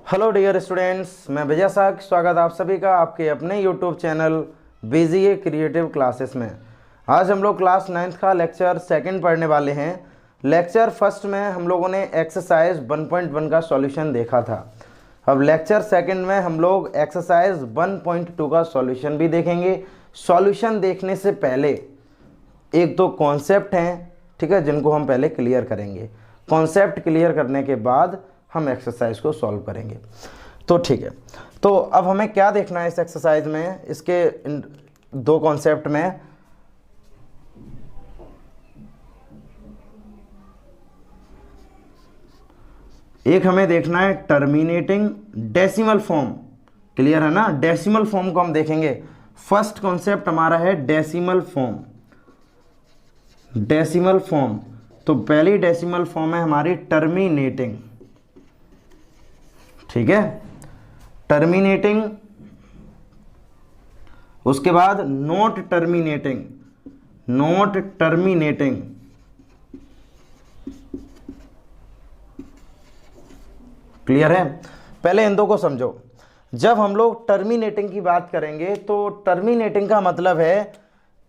Hello dear students, मैं विजय साग स्वागत आप सभी का आपके अपने YouTube channel BGA creative classes में। आज हम लोग क्लास 9th का लेक्चर सेकंड पढ़ने वाले हैं। लेक्चर फर्स्ट में हम लोगों ने एक्सरसाइज 1.1 का सॉल्यूशन देखा था। अब लेक्चर सेकंड में हम लोग एक्सरसाइज 1.2 का सॉल्यूशन भी देखेंगे। सॉल्यूशन देखने से पहले एक दो कॉन्सेप्ट हैं, ठीक है, जिनको हम पहले क्लियर करेंगे। कॉन्सेप्ट क्लियर करने के बाद हम एक्सरसाइज को सॉल्व करेंगे। तो ठीक है, तो अब हमें क्या देखना है इस एक्सरसाइज में, इसके दो कॉन्सेप्ट में। एक हमें देखना है टर्मिनेटिंग डेसिमल फॉर्म, क्लियर है ना। डेसिमल फॉर्म को हम देखेंगे। फर्स्ट कॉन्सेप्ट हमारा है डेसिमल फॉर्म। डेसिमल फॉर्म, तो पहली डेसिमल फॉर्म है हमारी टर्मिनेटिंग, ठीक है, टर्मिनेटिंग। उसके बाद not terminating, not terminating. Clear है। पहले इन दो को समझो। जब हम लोग टर्मिनेटिंग की बात करेंगे तो टर्मिनेटिंग का मतलब है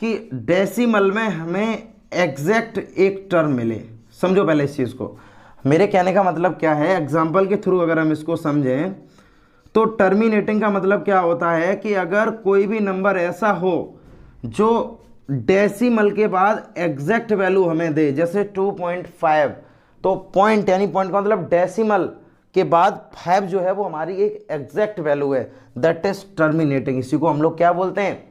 कि डेसिमल में हमें एग्जैक्ट एक टर्म मिले। समझो पहले इस चीज को। मेरे कहने का मतलब क्या है, एग्जाम्पल के थ्रू अगर हम इसको समझें तो टर्मिनेटिंग का मतलब क्या होता है कि अगर कोई भी नंबर ऐसा हो जो डेसिमल के बाद एग्जैक्ट वैल्यू हमें दे, जैसे 2.5, तो पॉइंट यानी पॉइंट का मतलब डेसिमल के बाद 5 जो है वो हमारी एक एग्जैक्ट वैल्यू है, दैट इज टर्मिनेटिंग। इसी को हम लोग क्या बोलते हैं,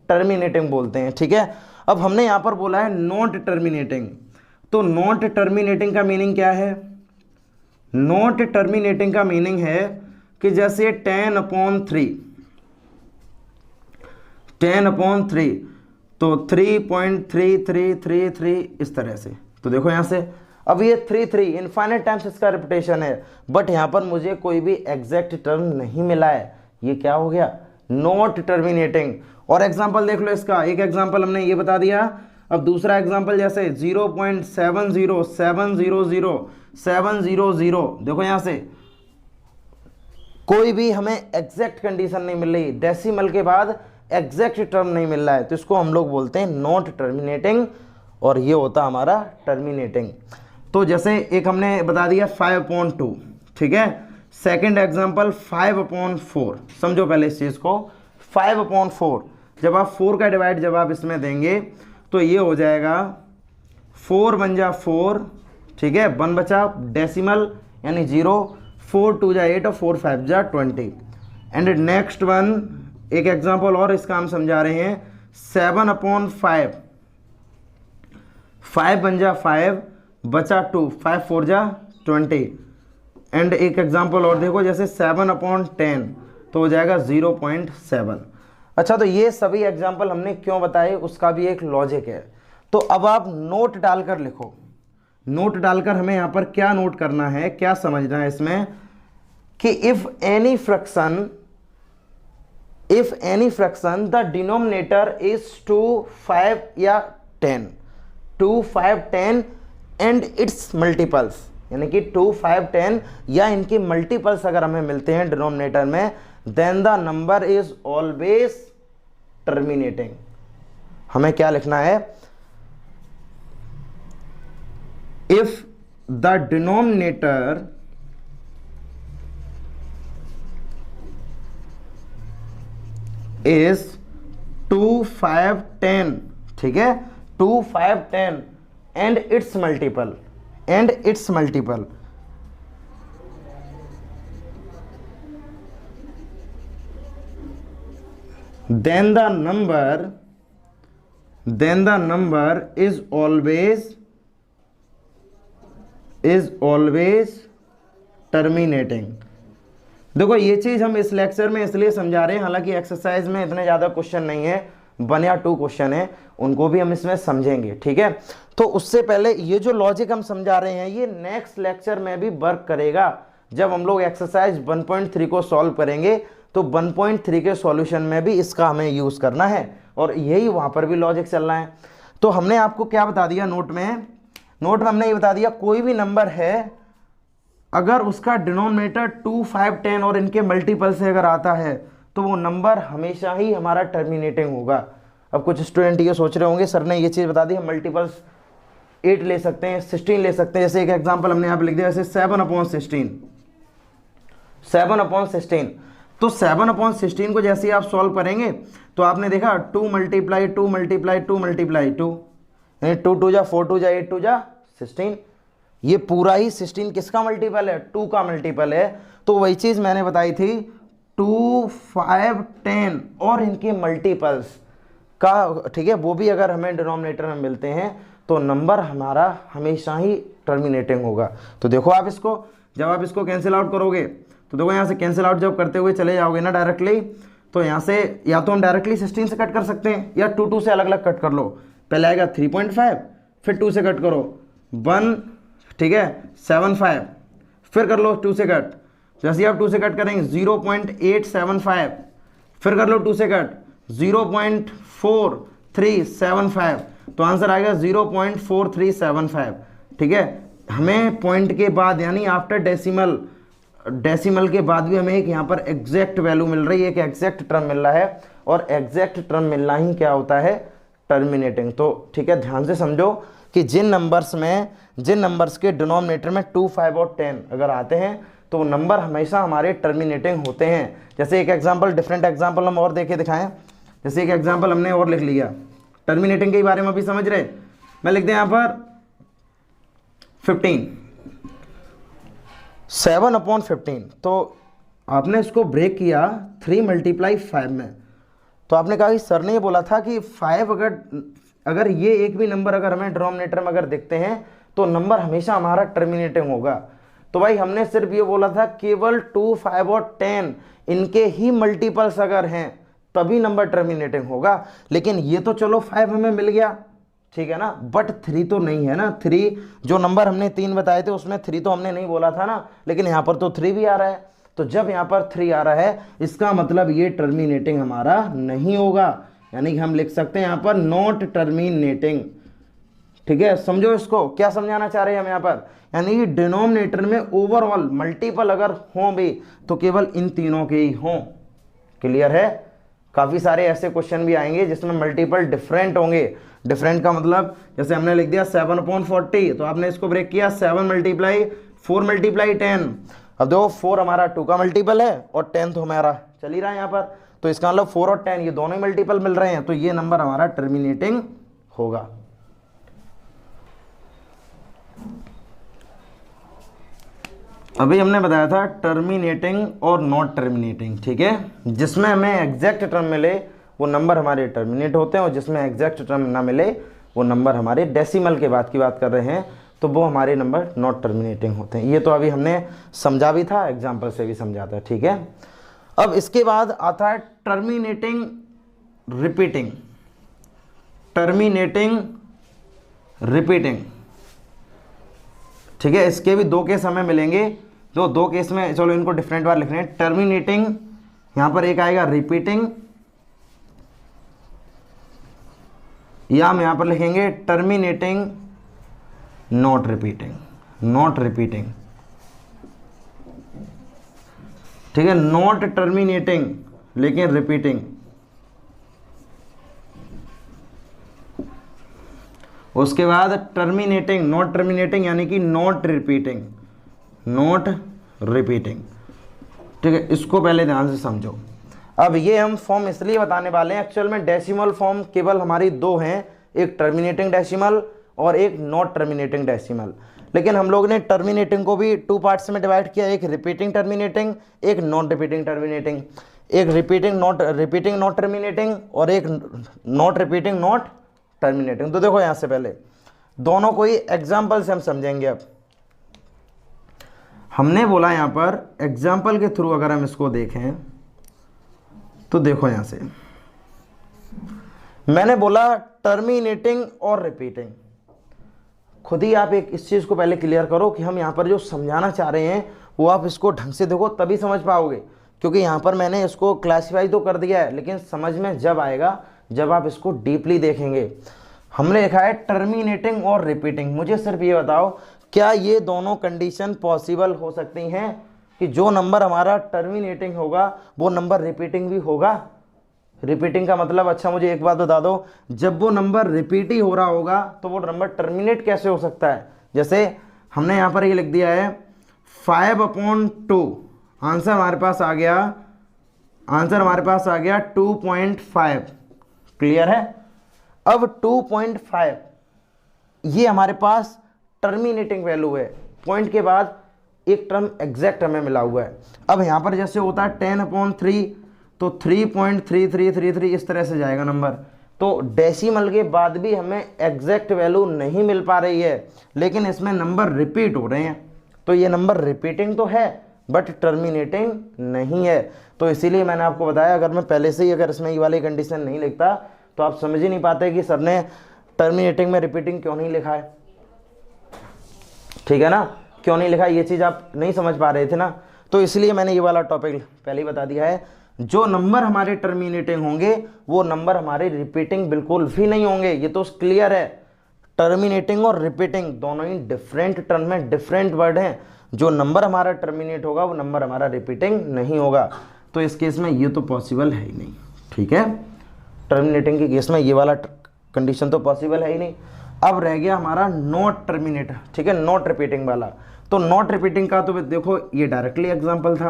टर्मिनेटिंग बोलते हैं, ठीक है। अब हमने यहां पर बोला है नॉट टर्मिनेटिंग, तो नॉट टर्मिनेटिंग का मीनिंग क्या है। नॉट टर्मिनेटिंग का मीनिंग है कि जैसे 10/3, 10/3, तो 3.3333 इस तरह से। तो देखो यहां से, अब ये 3 इनफाइनाइट टाइम्स इसका रिपीटेशन है, बट यहां पर मुझे कोई भी एग्जैक्ट टर्म नहीं मिला है। ये क्या हो गया, नॉट टर्मिनेटिंग। और एग्जांपल देख लो इसका। एक एग्जांपल हमने ये बता दिया। अब दूसरा एग्जांपल जैसे 0.70700 देखो यहां से कोई भी हमें एग्जैक्ट कंडीशन नहीं मिल रही, डेसिमल के बाद एग्जैक्ट टर्म नहीं मिल रहा है, तो इसको हम लोग बोलते हैं नॉट टर्मिनेटिंग, और ये होता हमारा टर्मिनेटिंग। तो जैसे एक हमने बता दिया 5/2, ठीक है। Second example 5/4। समझो पहले इस चीज को। 5/4 जब आप 4 का डिवाइड जब आप इसमें देंगे तो ये हो जाएगा 4 बन जा 4, ठीक है, 1 बचा डेसिमल यानी 0, 4 2 जा 8 और 4 5 जा 20। एंड नेक्स्ट वन, एक एग्जांपल और इसका हम समझा रहे हैं 7/5, 5 बन जा 5, बचा 2, 5 4 जा 20। एंड एक एग्जांपल और देखो जैसे 7/10, तो हो जाएगा 0.7। अच्छा, तो ये सभी एग्जांपल हमने क्यों बताए, उसका भी एक लॉजिक है। तो अब आप नोट डालकर लिखो। नोट डालकर हमें यहां पर क्या नोट करना है, क्या समझना है इसमें, कि if any fraction the denominator is 2 5 या 10, 2 5 10 एंड इट्स मल्टीपल्स, यानी कि 2 5 10 या इनके मल्टीपल्स अगर हमें मिलते हैं डिनोमिनेटर में, then the number is always terminating. हमें क्या लिखना है, इफ द डिनोमिनेटर इज 2 5 10, ठीक है, 2 5 10 and it's multiple, then the number is always terminating। देखो ये चीज हम इस लेक्चर में इसलिए समझा रहे हैं, हालांकि एक्सरसाइज में इतने ज्यादा क्वेश्चन नहीं है, 1 या 2 क्वेश्चन है, उनको भी हम इसमें समझेंगे, ठीक है। तो उससे पहले ये जो लॉजिक हम समझा रहे हैं ये नेक्स्ट लेक्चर में भी वर्क करेगा। जब हम लोग एक्सरसाइज 1.3 को सॉल्व करेंगे तो 1.3 के सॉल्यूशन में भी इसका हमें यूज करना है, और यही वहां पर भी लॉजिक चल रहा है। तो हमने आपको क्या बता दिया नोट में हमने ये बता दिया कोई भी नंबर है अगर उसका डिनोमिनेटर 2, 5, 10 और इनके मल्टीपल से अगर आता है तो वो नंबर हमेशा ही हमारा टर्मिनेटिंग होगा। अब कुछ स्टूडेंट ये सोच रहे होंगे सर ने ये चीज़ बता दी, हम मल्टीपल्स 8 ले सकते हैं, 16 ले सकते हैं। जैसे एक एग्जांपल हमने यहाँ पे लिख दिया, जैसे 7/16, 7/16। तो 7/16 को जैसे ही आप सॉल्व करेंगे तो आपने देखा 2 × 2 × 2 × 2, यानी 2 2 जा 4 2 जा 8 2 जा 16। ये पूरा ही 16 किसका मल्टीपल है? 2 का मल्टीपल है। तो वही चीज़ मैंने बताई थी, 2, 5, 10 और इनके मल्टीपल्स का, ठीक है, वो भी अगर हमें डिनोमिनेटर में मिलते हैं तो नंबर हमारा हमेशा ही टर्मिनेटिंग होगा। तो देखो आप इसको, जब आप इसको कैंसिल आउट करोगे तो देखो यहाँ से कैंसिल आउट जब करते हुए चले जाओगे ना डायरेक्टली, तो यहाँ से या तो हम डायरेक्टली 16 से कट कर सकते हैं या 2 2 से अलग अलग कट कर लो। पहले आएगा 3.5, फिर 2 से कट करो 1, ठीक है, 7.5, फिर कर लो 2 से कट। जैसे आप 2 से कट करेंगे 0.875, फिर कर लो 2 से कट 0.4375, तो आंसर आएगा 0.4375। ठीक है, हमें पॉइंट के बाद यानी आफ्टर डेसिमल के बाद भी हमें एक यहाँ पर एग्जैक्ट वैल्यू मिल रही है, एक एग्जैक्ट टर्म मिल रहा है, और एग्जैक्ट टर्म मिलना ही क्या होता है? टर्मिनेटिंग। तो ठीक है, ध्यान से समझो कि जिन नंबर्स के डिनोमिनेटर में 2, 5 और 10 अगर आते हैं तो वो नंबर हमेशा हमारे टर्मिनेटिंग होते हैं। जैसे एक एग्जांपल, डिफरेंट एग्जांपल हम और देखे दिखाएं। जैसे एक एग्जांपल हमने और लिख लिया, टर्मिनेटिंग के बारे में अभी समझ रहे, मैं लिख दें यहाँ पर 15, 7/15। तो आपने इसको ब्रेक किया 3 × 5 में, तो आपने कहा कि सर ने ये बोला था कि 5 अगर ये एक भी नंबर अगर हमें डिनोमिनेटर में अगर दिखते हैं तो नंबर हमेशा हमारा टर्मिनेटिंग होगा। तो भाई हमने सिर्फ ये बोला था केवल 2, 5 और 10 इनके ही मल्टीपल्स अगर हैं तभी नंबर टर्मिनेटिंग होगा। लेकिन ये तो चलो 5 हमें मिल गया, ठीक है ना, बट 3 तो नहीं है ना। 3 जो नंबर हमने 3 बताए थे उसमें 3 तो हमने नहीं बोला था ना, लेकिन यहाँ पर तो 3 भी आ रहा है। तो जब यहाँ पर 3 आ रहा है इसका मतलब ये टर्मिनेटिंग हमारा नहीं होगा, यानी कि हम लिख सकते हैं यहाँ पर नॉट टर्मिनेटिंग। ठीक है, समझो इसको, क्या समझाना चाह रहे हैं हम यहाँ पर, यानी कि डिनोमिनेटर में ओवरऑल मल्टीपल अगर हों भी तो केवल इन तीनों के ही हों। क्लियर है? काफ़ी सारे ऐसे क्वेश्चन भी आएंगे जिसमें मल्टीपल डिफरेंट होंगे। डिफरेंट का मतलब जैसे हमने लिख दिया 7/40, तो आपने इसको ब्रेक किया 7 × 4 × 10। अब देखो 4 हमारा 2 का मल्टीपल है और 10 तो हमारा चल ही रहा है यहाँ पर, तो इसका मतलब 4 और 10 ये दोनों ही मल्टीपल मिल रहे हैं, तो ये नंबर हमारा टर्मिनेटिंग होगा। अभी हमने बताया था टर्मिनेटिंग और नॉट टर्मिनेटिंग, ठीक है, जिसमें हमें एग्जैक्ट टर्म मिले वो नंबर हमारे टर्मिनेट होते हैं, और जिसमें एग्जैक्ट टर्म ना मिले वो नंबर हमारे डेसिमल के बाद की बात कर रहे हैं तो वो हमारे नंबर नॉट टर्मिनेटिंग होते हैं। ये तो अभी हमने समझा भी था, एग्जाम्पल से भी समझा था। ठीक है, अब इसके बाद आता है टर्मिनेटिंग रिपीटिंग। टर्मिनेटिंग रिपीटिंग, ठीक है, इसके भी 2 केस हमें मिलेंगे, जो 2 केस में चलो इनको डिफरेंट बार लिख रहे हैं। टर्मिनेटिंग, यहां पर एक आएगा रिपीटिंग, या हम यहां पर लिखेंगे terminating not repeating. Not repeating, ठीक है, नॉट टर्मिनेटिंग लेकिन रिपीटिंग। उसके बाद टर्मिनेटिंग, नॉट टर्मिनेटिंग यानी कि नॉट रिपीटिंग। नॉट रिपीटिंग, ठीक है, इसको पहले ध्यान से समझो। अब ये हम फॉर्म इसलिए बताने वाले हैं, एक्चुअल में डेसिमल फॉर्म केवल हमारी 2 हैं, एक टर्मिनेटिंग डेसिमल और एक नॉट टर्मिनेटिंग डेसिमल। लेकिन हम लोग ने टर्मिनेटिंग को भी 2 पार्ट्स में डिवाइड किया, एक रिपीटिंग टर्मिनेटिंग, एक नॉन रिपीटिंग टर्मिनेटिंग। एक रिपीटिंग नॉट टर्मिनेटिंग और एक नॉट रिपीटिंग नॉट टर्मिनेटिंग। तो देखो यहाँ से पहले दोनों को ही एग्जाम्पल से हम समझेंगे। अब हमने बोला यहाँ पर एग्जाम्पल के थ्रू अगर हम इसको देखें तो देखो यहाँ से मैंने बोला टर्मिनेटिंग और रिपीटिंग। खुद ही आप एक इस चीज़ को पहले क्लियर करो कि हम यहाँ पर जो समझाना चाह रहे हैं वो आप इसको ढंग से देखो तभी समझ पाओगे, क्योंकि यहाँ पर मैंने इसको क्लासीफाई तो कर दिया है लेकिन समझ में जब आएगा जब आप इसको डीपली देखेंगे। हमने लिखा है टर्मिनेटिंग और रिपीटिंग। मुझे सिर्फ ये बताओ क्या ये दोनों कंडीशन पॉसिबल हो सकती हैं कि जो नंबर हमारा टर्मिनेटिंग होगा वो नंबर रिपीटिंग भी होगा? रिपीटिंग का मतलब, अच्छा मुझे एक बात बता दो, जब वो नंबर रिपीट ही हो रहा होगा तो वो नंबर टर्मिनेट कैसे हो सकता है? जैसे हमने यहाँ पर ये लिख दिया है 5/2, आंसर हमारे पास आ गया, आंसर हमारे पास आ गया 2.5। क्लियर है? अब 2.5 ये हमारे पास टर्मिनेटिंग वैल्यू है, पॉइंट के बाद एक टर्म एग्जैक्ट हमें मिला हुआ है। अब यहाँ पर जैसे होता है 10/3 तो 3.3333 इस तरह से जाएगा नंबर। तो डेसिमल के बाद भी हमें एग्जैक्ट वैल्यू नहीं मिल पा रही है, लेकिन इसमें नंबर रिपीट हो रहे हैं। तो ये नंबर रिपीटिंग तो है बट टर्मिनेटिंग नहीं है। तो इसीलिए मैंने आपको बताया, अगर मैं पहले से ही अगर इसमें ये वाली कंडीशन नहीं लिखता तो आप समझ ही नहीं पाते कि सर ने टर्मिनेटिंग में रिपीटिंग क्यों नहीं लिखा है। ठीक है ना, क्यों नहीं लिखा, ये चीज़ आप नहीं समझ पा रहे थे ना। तो इसलिए मैंने ये वाला टॉपिक पहले ही बता दिया है, जो नंबर हमारे टर्मिनेटिंग होंगे वो नंबर हमारे रिपीटिंग बिल्कुल भी नहीं होंगे। ये तो क्लियर है। टर्मिनेटिंग और रिपीटिंग दोनों ही डिफरेंट टर्म में डिफरेंट वर्ड हैं। जो नंबर हमारा टर्मिनेट होगा वो नंबर हमारा रिपीटिंग नहीं होगा। तो इस केस में ये तो पॉसिबल है ही नहीं। ठीक है, टर्मिनेटिंग के केस में ये वाला कंडीशन तो पॉसिबल है ही नहीं। अब रह गया हमारा नॉट टर्मिनेट, ठीक है, नॉट रिपीटिंग वाला। तो नॉट रिपीटिंग का तो देखो ये डायरेक्टली एग्जाम्पल था,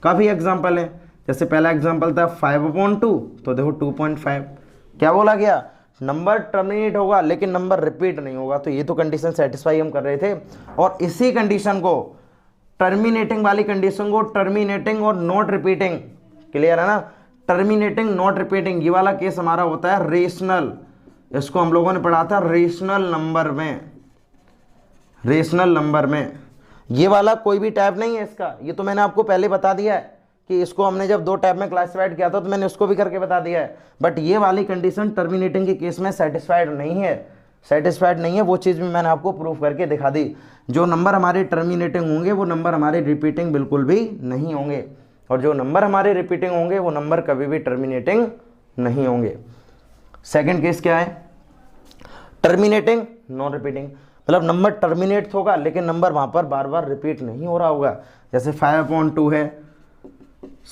काफ़ी एग्जाम्पल है। जैसे पहला एग्जाम्पल था 5/2, तो देखो 2.5 क्या बोला गया, नंबर टर्मिनेट होगा लेकिन नंबर रिपीट नहीं होगा। तो ये तो कंडीशन सेटिस्फाई हम कर रहे थे। और इसी कंडीशन को, टर्मिनेटिंग वाली कंडीशन को टर्मिनेटिंग और नॉट रिपीटिंग, क्लियर है ना, टर्मिनेटिंग नॉट रिपीटिंग, ये वाला केस हमारा होता है रेशनल। इसको हम लोगों ने पढ़ा था रेशनल नंबर में। रेशनल नंबर में ये वाला कोई भी टाइप नहीं है इसका, ये तो मैंने आपको पहले बता दिया है कि इसको हमने जब 2 टाइप में क्लासिफाइड किया था तो मैंने उसको भी करके बता दिया है। बट ये वाली कंडीशन टर्मिनेटिंग के केस में सेटिस्फाइड नहीं है, सेटिस्फाइड नहीं है। वो चीज़ भी मैंने आपको प्रूफ करके दिखा दी। जो नंबर हमारे टर्मिनेटिंग होंगे वो नंबर हमारे रिपीटिंग बिल्कुल भी नहीं होंगे, और जो नंबर हमारे रिपीटिंग होंगे वो नंबर कभी भी टर्मिनेटिंग नहीं होंगे। सेकेंड केस क्या है, टर्मिनेटिंग नॉन रिपीटिंग, मतलब नंबर टर्मिनेट होगा लेकिन नंबर वहाँ पर बार बार रिपीट नहीं हो रहा होगा। जैसे 5/2 है,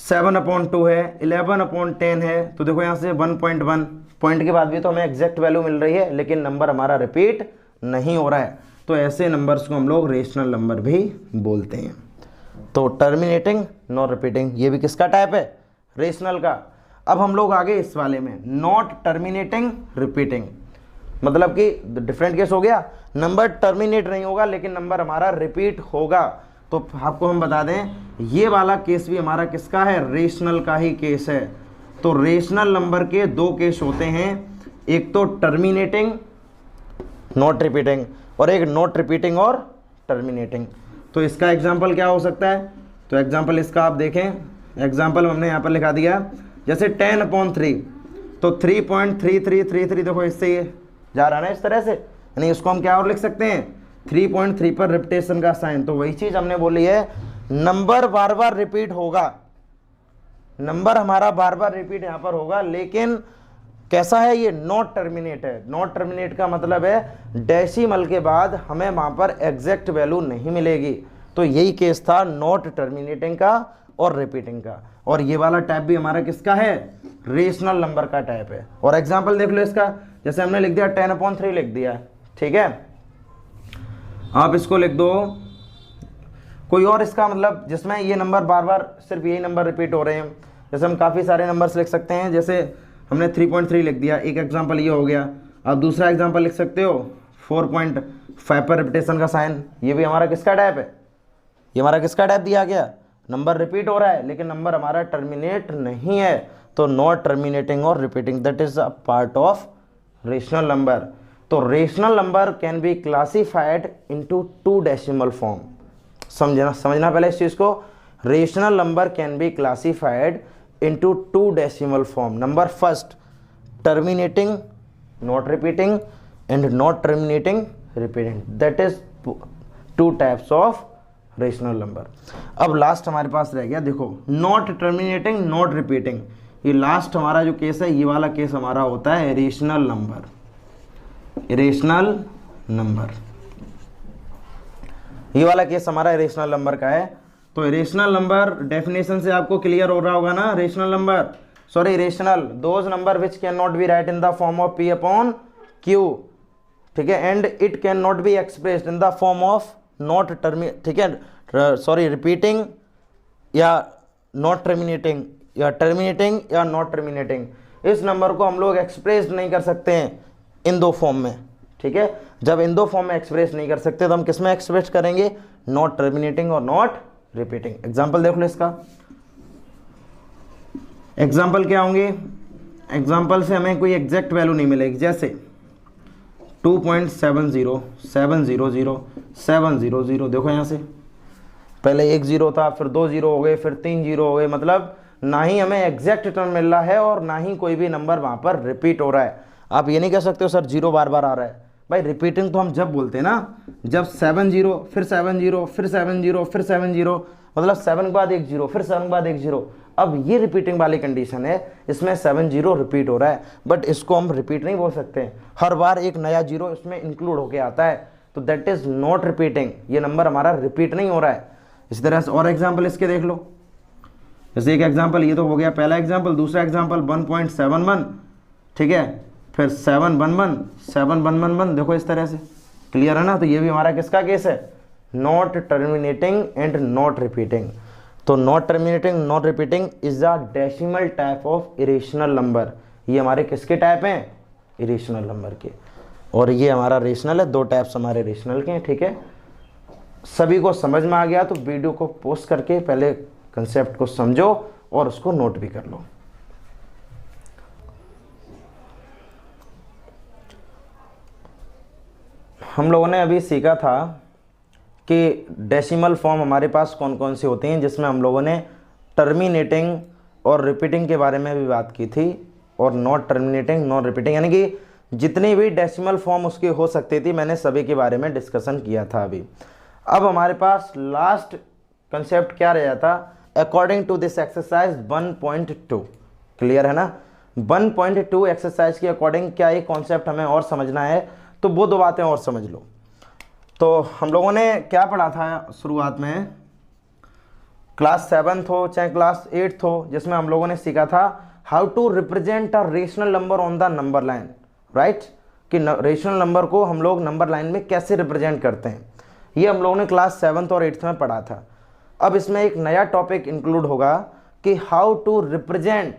7/2 है, 11/10 है। तो देखो यहाँ से 1.1 पॉइंट के बाद भी तो हमें एग्जैक्ट वैल्यू मिल रही है लेकिन नंबर हमारा रिपीट नहीं हो रहा है। तो ऐसे नंबर्स को हम लोग रेशनल नंबर भी बोलते हैं। तो टर्मिनेटिंग नॉन रिपीटिंग ये भी किसका टाइप है, रेशनल का। अब हम लोग आगे इस वाले में नॉट टर्मिनेटिंग रिपीटिंग, मतलब कि डिफरेंट केस हो गया, नंबर टर्मिनेट नहीं होगा लेकिन नंबर हमारा रिपीट होगा। तो आपको हम बता दें ये वाला केस भी हमारा किसका है, रेशनल का ही केस है। तो रेशनल नंबर के 2 केस होते हैं, एक तो टर्मिनेटिंग नॉट रिपीटिंग और एक नॉट रिपीटिंग और टर्मिनेटिंग। तो इसका एग्जांपल क्या हो सकता है, तो एग्जांपल इसका आप देखें, एग्जांपल हमने यहाँ पर लिखा दिया। जैसे 10/3 तो 3.3333 देखो इससे ये जा रहा है ना इस तरह से, यानी इसको हम क्या और लिख सकते हैं 3.3 पर रिपीटेशन का साइन। तो वही चीज़ हमने बोली है, नंबर बार बार रिपीट होगा, नंबर हमारा बार बार रिपीट यहाँ पर होगा लेकिन कैसा है, ये नॉट टर्मिनेट है। नॉट टर्मिनेट का मतलब है डेसिमल के बाद हमें वहाँ पर एग्जैक्ट वैल्यू नहीं मिलेगी। तो यही केस था नॉट टर्मिनेटिंग का और रिपीटिंग का। और ये वाला टाइप भी हमारा किसका है, रेशनल नंबर का टाइप है। और एग्जांपल देख लो इसका, जैसे हमने लिख दिया 10/3 लिख दिया, ठीक है, आप इसको लिख दो कोई और इसका मतलब जिसमें ये नंबर बार बार सिर्फ यही नंबर रिपीट हो रहे हैं। जैसे हम काफ़ी सारे नंबर्स लिख सकते हैं, जैसे हमने 3.3 लिख दिया, एक एग्जांपल ये हो गया। आप दूसरा एग्जांपल लिख सकते हो 4.5 पर रिपीटेशन का साइन, ये भी हमारा किसका टाइप है, ये हमारा किसका टाइप दिया गया, नंबर रिपीट हो रहा है लेकिन नंबर हमारा टर्मिनेट नहीं है। तो नॉट टर्मिनेटिंग और repeating that is a part of rational number. तो rational number can be classified into 2 decimal form. समझना पहले इस चीज़ को, rational number can be classified into 2 decimal form. Number first terminating not repeating and not terminating repeating, that is 2 types of rational number. अब last हमारे पास रह गया, देखो नॉट टर्मिनेटिंग नॉट रिपीटिंग, ये लास्ट हमारा जो केस है, ये वाला केस हमारा होता है इरेशनल नंबर। इरेशनल नंबर, ये वाला केस हमारा इरेशनल नंबर का है। तो इरेशनल नंबर डेफिनेशन से आपको क्लियर हो रहा होगा ना, rational number, sorry irrational, those number which can not be right in the form of P upon Q, ठीक है, and it can not be expressed in the form of not ठीक है, सॉरी रिपीटिंग या not terminating या terminating या not terminating. इस number को हम लोग एक्सप्रेस नहीं कर सकते हैं इन दो फॉर्म में, ठीक है। जब इन दो फॉर्म में एक्सप्रेस नहीं कर सकते तो हम किस में एक्सप्रेस करेंगे, नॉट टर्मिनेटिंग और नॉट रिपीटिंग। एग्जाम्पल देख लो इसका, एग्जाम्पल क्या होंगे, एग्जाम्पल से हमें कोई एग्जैक्ट वैल्यू नहीं मिलेगी, जैसे 2.70 700 700, देखो यहाँ से पहले एक जीरो था, फिर 2 जीरो हो गए, फिर 3 जीरो हो गए, मतलब ना ही हमें एग्जैक्ट टर्म मिल रहा है और ना ही कोई भी नंबर वहाँ पर रिपीट हो रहा है। आप ये नहीं कह सकते हो सर जीरो बार बार आ रहा है, भाई रिपीटिंग तो हम जब बोलते हैं ना, जब 7 0 फिर 7 0 फिर 7 0 फिर 7 0, मतलब 7 के बाद एक जीरो फिर 7 के बाद एक जीरो। अब ये रिपीटिंग वाली कंडीशन है, इसमें 7 0 रिपीट हो रहा है, बट इसको हम रिपीट नहीं बोल सकते, हर बार एक नया जीरो इसमें इंक्लूड होके आता है, तो दैट इज नॉट रिपीटिंग, ये नंबर हमारा रिपीट नहीं हो रहा है। इस तरह से और एग्जाम्पल इसके देख लो, जैसे एक एग्जाम्पल ये तो हो गया पहला एग्जाम्पल, दूसरा एग्जाम्पल 1.71, ठीक है, फिर 711 711, देखो इस तरह से, क्लियर है ना। तो ये भी हमारा किसका केस है, not terminating and not repeating. तो not terminating not repeating is a decimal type of irrational number. ये हमारे किसके टाइप हैं, इरेशनल नंबर के, और ये हमारा रेशनल है, दो टाइप्स हमारे रेशनल के हैं, ठीक है। सभी को समझ में आ गया तो वीडियो को पोस्ट करके पहले कंसेप्ट को समझो और उसको नोट भी कर लो। हम लोगों ने अभी सीखा था कि डेसिमल फॉर्म हमारे पास कौन कौन सी होती हैं, जिसमें हम लोगों ने टर्मिनेटिंग और रिपीटिंग के बारे में भी बात की थी, और नॉट टर्मिनेटिंग नॉट रिपीटिंग, यानी कि जितनी भी डेसिमल फॉर्म उसकी हो सकती थी मैंने सभी के बारे में डिस्कशन किया था अभी। अब हमारे पास लास्ट कंसेप्ट क्या रह जाता, according to this exercise 1.2, clear है ना। 1.2 एक्सरसाइज के अकॉर्डिंग क्या ये कॉन्सेप्ट हमें और समझना है, तो वो दो बातें और समझ लो। तो हम लोगों ने क्या पढ़ा था शुरुआत में, क्लास 7th हो चाहे क्लास 8th हो, जिसमें हम लोगों ने सीखा था how to represent a rational number on the number line, right, कि रेशनल नंबर को हम लोग नंबर लाइन में कैसे रिप्रेजेंट करते हैं। ये हम लोगों ने क्लास 7th और 8th में पढ़ा था। अब इसमें एक नया टॉपिक इंक्लूड होगा कि how to represent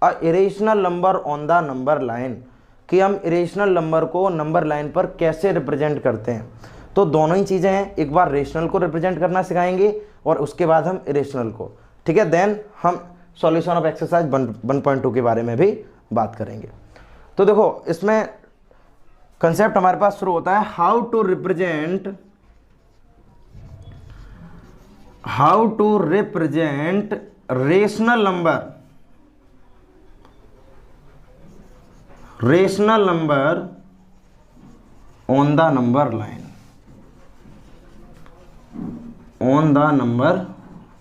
a irrational number on the number line, कि हम इरेशनल नंबर को नंबर लाइन पर कैसे रिप्रेजेंट करते हैं। तो दोनों ही चीज़ें हैं, एक बार रेशनल को रिप्रेजेंट करना सिखाएंगे और उसके बाद हम इरेशनल को, ठीक है। देन हम सॉल्यूशन ऑफ एक्सरसाइज 1.2 के बारे में भी बात करेंगे। तो देखो इसमें कंसेप्ट हमारे पास शुरू होता है how to represent rational number on the number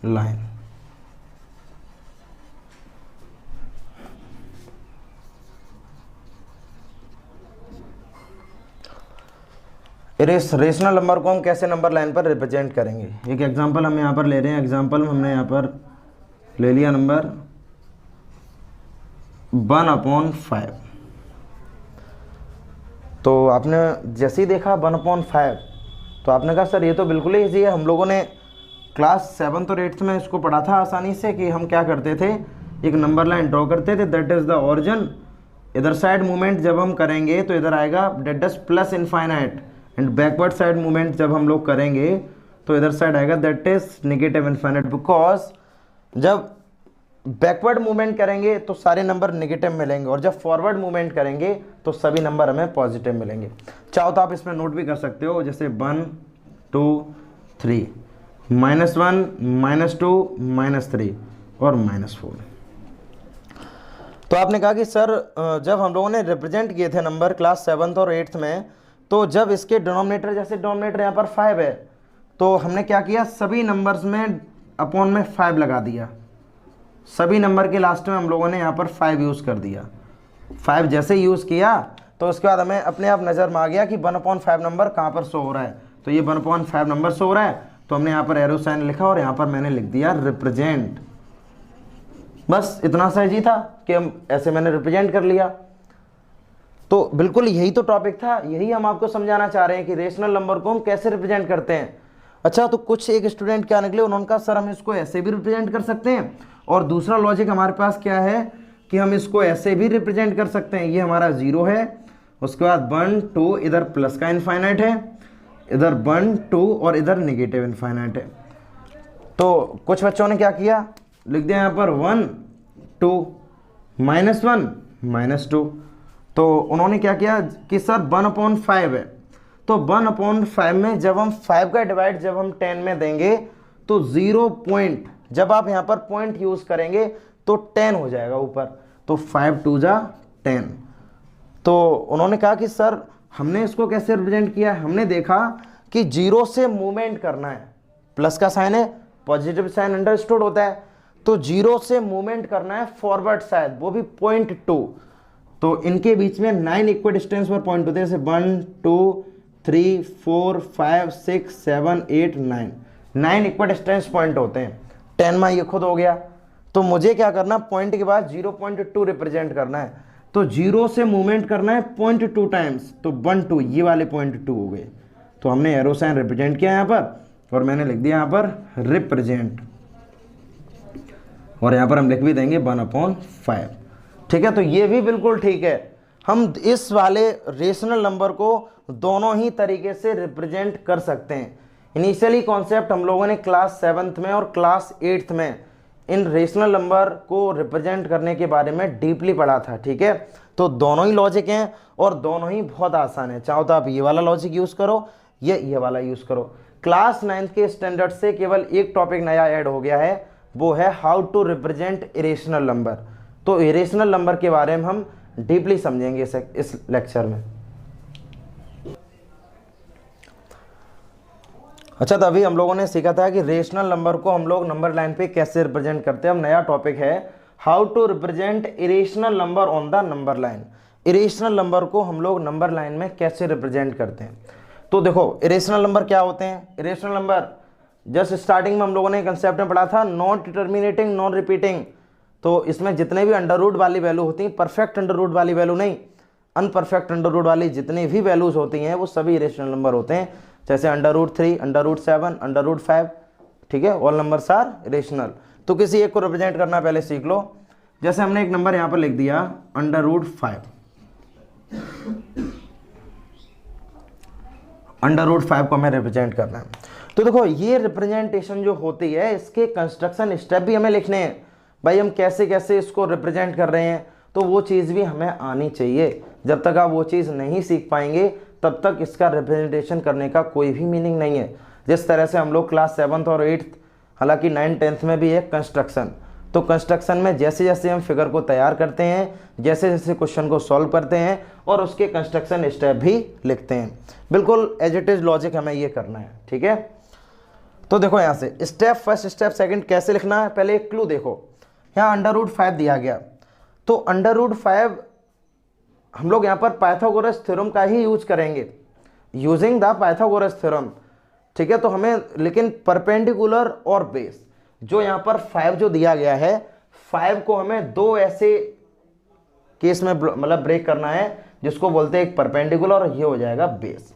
line, rational number को हम कैसे नंबर लाइन पर रिप्रेजेंट करेंगे। एक एग्जांपल हम यहाँ पर ले रहे हैं, एग्जांपल हमने यहाँ पर ले लिया नंबर 1/5। तो आपने जैसे ही देखा 1/5 तो आपने कहा सर ये तो बिल्कुल ही ईजी है, हम लोगों ने क्लास 7th और 8th में इसको पढ़ा था आसानी से, कि हम क्या करते थे, एक नंबर लाइन ड्रॉ करते थे, दैट इज़ द ओरिजिन, इधर साइड मूवमेंट जब हम करेंगे तो इधर आएगा that is plus infinite, and backward side movement जब हम लोग करेंगे तो इधर साइड आएगा that is negative infinite, because जब बैकवर्ड मूवमेंट करेंगे तो सारे नंबर नेगेटिव मिलेंगे और जब फॉरवर्ड मूवमेंट करेंगे तो सभी नंबर हमें पॉजिटिव मिलेंगे। चाहो तो आप इसमें नोट भी कर सकते हो, जैसे 1 2 3 -1 -2 -3 और -4। तो आपने कहा कि सर जब हम लोगों ने रिप्रेजेंट किए थे नंबर क्लास 7th और 8th में, तो जब इसके डिनोमिनेटर, जैसे डिनोमिनेटर यहाँ पर 5 है, तो हमने क्या किया, सभी नंबर्स में अपॉन में 5 लगा दिया, सभी नंबर के लास्ट में हम लोगों ने यहाँ पर 5 यूज़ कर दिया। 5 जैसे यूज़ किया तो उसके बाद हमें अपने आप नज़र में आ गया कि 1/5 नंबर कहाँ पर शो हो रहा है, तो ये 1/5 नंबर से हो रहा है, तो हमने यहाँ पर एरो साइन लिखा और यहाँ पर मैंने लिख दिया रिप्रेजेंट। बस इतना सा ही था कि हम ऐसे मैंने रिप्रेजेंट कर लिया। तो बिल्कुल यही तो टॉपिक था, यही हम आपको समझाना चाह रहे हैं कि रेशनल नंबर को हम कैसे रिप्रेजेंट करते हैं। अच्छा, तो कुछ एक स्टूडेंट क्या निकले, उन्होंने कहा सर हम इसको ऐसे भी रिप्रेजेंट कर सकते हैं, और दूसरा लॉजिक हमारे पास क्या है कि हम इसको ऐसे भी रिप्रेजेंट कर सकते हैं। ये हमारा 0 है, उसके बाद 1 2, इधर प्लस का इनफाइनाइट है, इधर 1 2 और इधर नेगेटिव इनफाइनाइट है। तो कुछ बच्चों ने क्या किया, लिख दिया यहाँ पर 1 2 -1 -2। तो उन्होंने क्या किया कि सर 1/5 है, तो 1/5 में जब हम 5 का डिवाइड जब हम 10 में देंगे तो 0 पॉइंट, जब आप यहाँ पर पॉइंट यूज करेंगे तो 10 हो जाएगा ऊपर, तो 5 2 जा 10। तो उन्होंने कहा कि सर हमने इसको कैसे रिप्रेजेंट किया है, हमने देखा कि 0 से मूवमेंट करना है, प्लस का साइन है, पॉजिटिव साइन अंडरस्टूड होता है, तो 0 से मूवमेंट करना है फॉरवर्ड साइड, वो भी 0.2। तो इनके बीच में 9 इक्वल डिस्टेंस पर पॉइंट होते हैं, जैसे 1 2 3 4 5 6 7 8 9 इक्वल डिस्टेंस पॉइंट होते हैं। 10 में ये खुद हो गया, तो मुझे क्या करना, पॉइंट के बाद 0.2 रिप्रेजेंट करना है, तो 0 से मूवमेंट करना है 0.2 टाइम्स, तो 1 2 ये वाले 0.2 हो गए। तो हमने एरो साइन रिप्रेजेंट किया यहाँ पर, और मैंने लिख दिया यहाँ पर रिप्रेजेंट, और यहाँ पर हम लिख भी देंगे 1/5। ठीक है, तो ये भी बिल्कुल ठीक है। हम इस वाले रेशनल नंबर को दोनों ही तरीके से रिप्रेजेंट कर सकते हैं। इनिशियली कॉन्सेप्ट हम लोगों ने क्लास 7th में और क्लास 8th में इन रेशनल नंबर को रिप्रेजेंट करने के बारे में डीपली पढ़ा था। ठीक है, तो दोनों ही लॉजिक हैं और दोनों ही बहुत आसान है, चाहो तो आप ये वाला लॉजिक यूज़ करो या ये वाला यूज़ करो। क्लास 9th के स्टैंडर्ड से केवल एक टॉपिक नया ऐड हो गया है, वो है how to represent irrational number. तो इरेशनल नंबर के बारे में हम डीपली समझेंगे इस लेक्चर में। अच्छा, तो अभी हम लोगों ने सीखा था कि रेशनल नंबर को हम लोग नंबर लाइन पे कैसे रिप्रेजेंट करते हैं। अब नया टॉपिक है how to represent irrational number on the number line. Irrational number को हम लोग नंबर लाइन में कैसे रिप्रेजेंट करते हैं। तो देखो, इरेशनल नंबर क्या होते हैं। इरेशनल नंबर जस्ट स्टार्टिंग में हम लोगों ने कंसेप्ट में पढ़ा था, नॉट टर्मिनेटिंग नॉन रिपीटिंग। तो इसमें जितने भी अंडर रूट वाली वैल्यू होती हैं, परफेक्ट अंडर रूट वाली वैल्यू नहीं, अनपरफेक्ट अंडर रूट वाली जितनी भी वैल्यूज होती हैं वो सभी इरेशनल नंबर होते हैं, जैसे √3, √7, √5। ठीक है, ऑल नंबर्स आर इरेशनल। तो किसी एक को रिप्रेजेंट करना पहले सीख लो। जैसे हमने एक नंबर यहाँ पर लिख दिया √5, √5 को हमें रिप्रेजेंट करना है। तो देखो, ये रिप्रेजेंटेशन जो होती है इसके कंस्ट्रक्शन स्टेप भी हमें लिखने हैं भाई, हम कैसे कैसे इसको रिप्रेजेंट कर रहे हैं, तो वो चीज़ भी हमें आनी चाहिए। जब तक आप वो चीज़ नहीं सीख पाएंगे तब तक इसका रिप्रेजेंटेशन करने का कोई भी मीनिंग नहीं है। जिस तरह से हम लोग क्लास 7th और 8th, हालांकि 9th 10th में भी है कंस्ट्रक्शन, तो कंस्ट्रक्शन में जैसे जैसे हम फिगर को तैयार करते हैं, जैसे जैसे क्वेश्चन को सॉल्व करते हैं और उसके कंस्ट्रक्शन स्टेप भी लिखते हैं, बिल्कुल एज इट इज लॉजिक हमें ये करना है। ठीक है, तो देखो यहाँ से स्टेप फर्स्ट, स्टेप सेकंड कैसे लिखना है। पहले एक क्लू देखो, यहाँ √5 दिया गया, तो √5 हम लोग यहाँ पर पाइथागोरस थ्योरम का ही यूज करेंगे, यूजिंग द पाइथागोरस थ्योरम। ठीक है, तो हमें लेकिन परपेंडिकुलर और बेस, जो यहाँ पर 5 जो दिया गया है, 5 को हमें दो ऐसे केस में मतलब ब्रेक करना है, जिसको बोलते हैं एक परपेंडिकुलर और ये हो जाएगा बेस।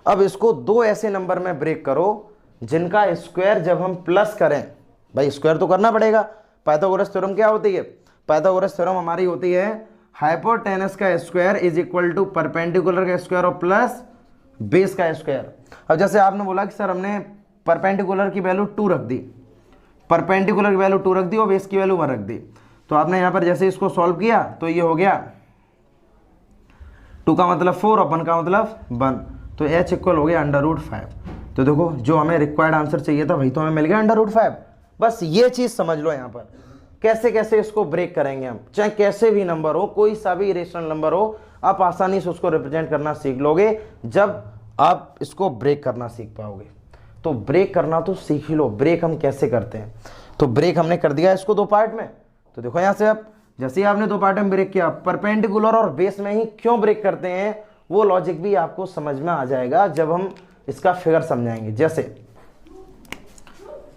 अब इसको दो ऐसे नंबर में ब्रेक करो जिनका स्क्वायर जब हम प्लस करें, भाई स्क्वायर तो करना पड़ेगा। पाइथागोरस थ्योरम क्या होती है, पाइथागोरस थ्योरम हमारी होती है हाइपोटेनस का square is equal to perpendicular का स्क्वायर और प्लस बेस का स्क्वायर। अब जैसे आपने बोला कि सर हमने परपेंडिकुलर की वैल्यू 2 रख दी, परपेंडिकुलर की वैल्यू 2 रख दी और बेस की वैल्यू 1 रख दी, तो आपने यहाँ पर जैसे इसको सॉल्व किया तो ये हो गया 2 का मतलब 4 और 1 का मतलब 1, तो h इक्वल हो गया √5। तो देखो, जो हमें रिक्वायर्ड आंसर चाहिए था वही तो हमें मिल गया √5। बस ये चीज़ समझ लो, यहाँ पर कैसे कैसे इसको ब्रेक करेंगे हम, चाहे कैसे भी नंबर हो, कोई सा भी इरेशनल नंबर हो, आप आसानी से उसको रिप्रेजेंट करना सीख लोगे जब आप इसको ब्रेक करना सीख पाओगे। तो ब्रेक करना तो सीख ही लो, ब्रेक हम कैसे करते हैं। तो ब्रेक हमने कर दिया इसको 2 पार्ट में। तो देखो यहाँ से आप जैसे ही आपने 2 पार्ट में ब्रेक किया, परपेंडिकुलर और बेस में ही क्यों ब्रेक करते हैं वो लॉजिक भी आपको समझ में आ जाएगा जब हम इसका फिगर समझाएंगे। जैसे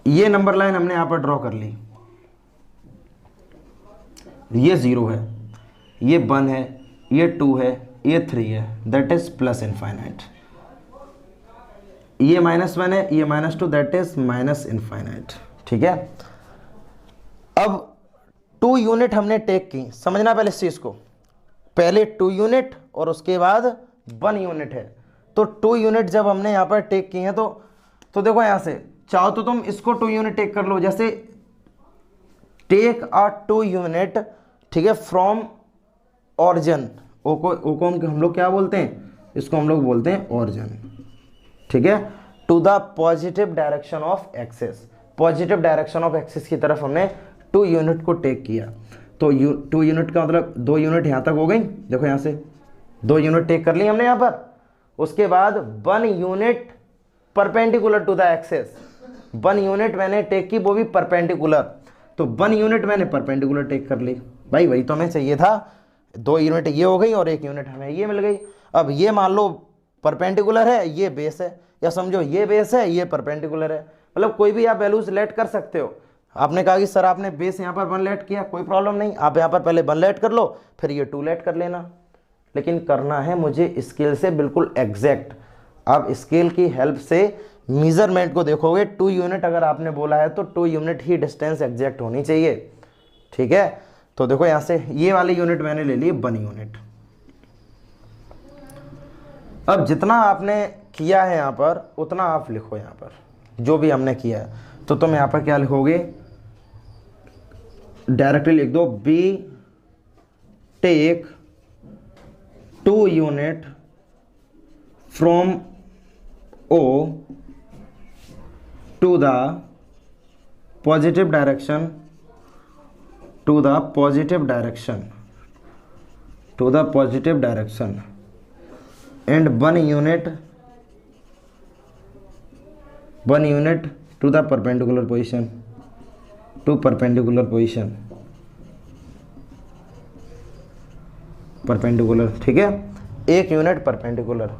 ये नंबर लाइन हमने यहां पर ड्रॉ कर ली, ये 0 है, ये 1 है, ये 2 है, ये 3 है, दैट इज प्लस इनफाइनाइट। ये -1 है, ये -2, दैट इज माइनस इनफाइनाइट। ठीक है, अब 2 यूनिट हमने टेक की, समझना पहले इस चीज को, पहले 2 यूनिट और उसके बाद 1 यूनिट है। तो 2 यूनिट जब हमने यहाँ पर टेक किए हैं तो देखो यहाँ से चाहो तो तुम इसको 2 यूनिट टेक कर लो, जैसे टेक अ 2 यूनिट, ठीक है, फ्रॉम ऑरिजिन। ओ को हम लोग क्या बोलते हैं, इसको हम लोग बोलते हैं ऑरिजिन। ठीक है, to the positive direction of axis, positive direction of axis की तरफ हमने 2 यूनिट को टेक किया। तो 2 यूनिट का मतलब 2 यूनिट यहाँ तक हो गई, देखो यहाँ से 2 यूनिट टेक कर ली हमने यहाँ पर। उसके बाद 1 unit perpendicular to the axis, 1 unit मैंने टेक की, वो भी परपेंडिकुलर। तो 1 यूनिट मैंने परपेंडिकुलर टेक कर ली, भाई वही तो हमें चाहिए था। 2 यूनिट ये हो गई और 1 यूनिट हमें ये मिल गई। अब ये मान लो परपेंडिकुलर है, ये बेस है, या समझो ये बेस है, ये परपेंडिकुलर है, मतलब कोई भी आप वैल्यू सेलेक्ट कर सकते हो। आपने कहा कि सर आपने बेस यहाँ पर 1 लेट किया, कोई प्रॉब्लम नहीं, आप यहाँ पर पहले 1 लेट कर लो, फिर ये 2 लेट कर लेना, लेकिन करना है मुझे स्केल से बिल्कुल एग्जैक्ट। आप स्केल की हेल्प से मेजरमेंट को देखोगे, 2 यूनिट अगर आपने बोला है तो 2 यूनिट ही डिस्टेंस एग्जैक्ट होनी चाहिए। ठीक है, तो देखो यहाँ से ये वाली यूनिट मैंने ले ली 1 यूनिट। अब जितना आपने किया है यहाँ पर उतना आप लिखो, यहाँ पर जो भी हमने किया है। तो तुम यहाँ पर क्या लिखोगे, डायरेक्टली लिख दो, B take 2 unit from O to the positive direction, to the positive direction, to the positive direction, and 1 unit to the perpendicular position, to perpendicular position, perpendicular। ठीक है, 1 यूनिट परपेंडिकुलर,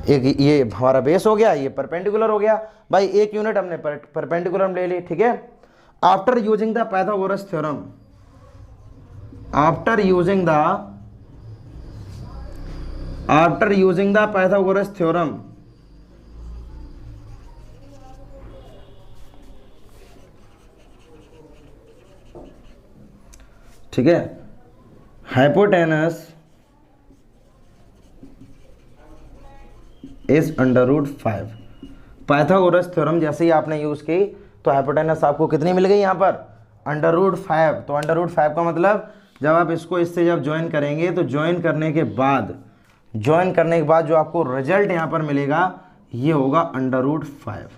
एक ये हमारा बेस हो गया, ये परपेंडिकुलर हो गया। भाई 1 यूनिट हमने परपेंडिकुलर ले ली। ठीक है, after using the Pythagoras theorem, after using the Pythagoras theorem, ठीक है, हाइपोटेनस इज √5। पाइथागोरस थ्योरम जैसे ही आपने यूज की तो हाइपोटेनस आपको कितनी मिल गई यहाँ पर, √5। तो √5 का मतलब जब आप इसको इससे जब ज्वाइन करेंगे तो ज्वाइन करने के बाद जो आपको रिजल्ट यहाँ पर मिलेगा ये होगा √5।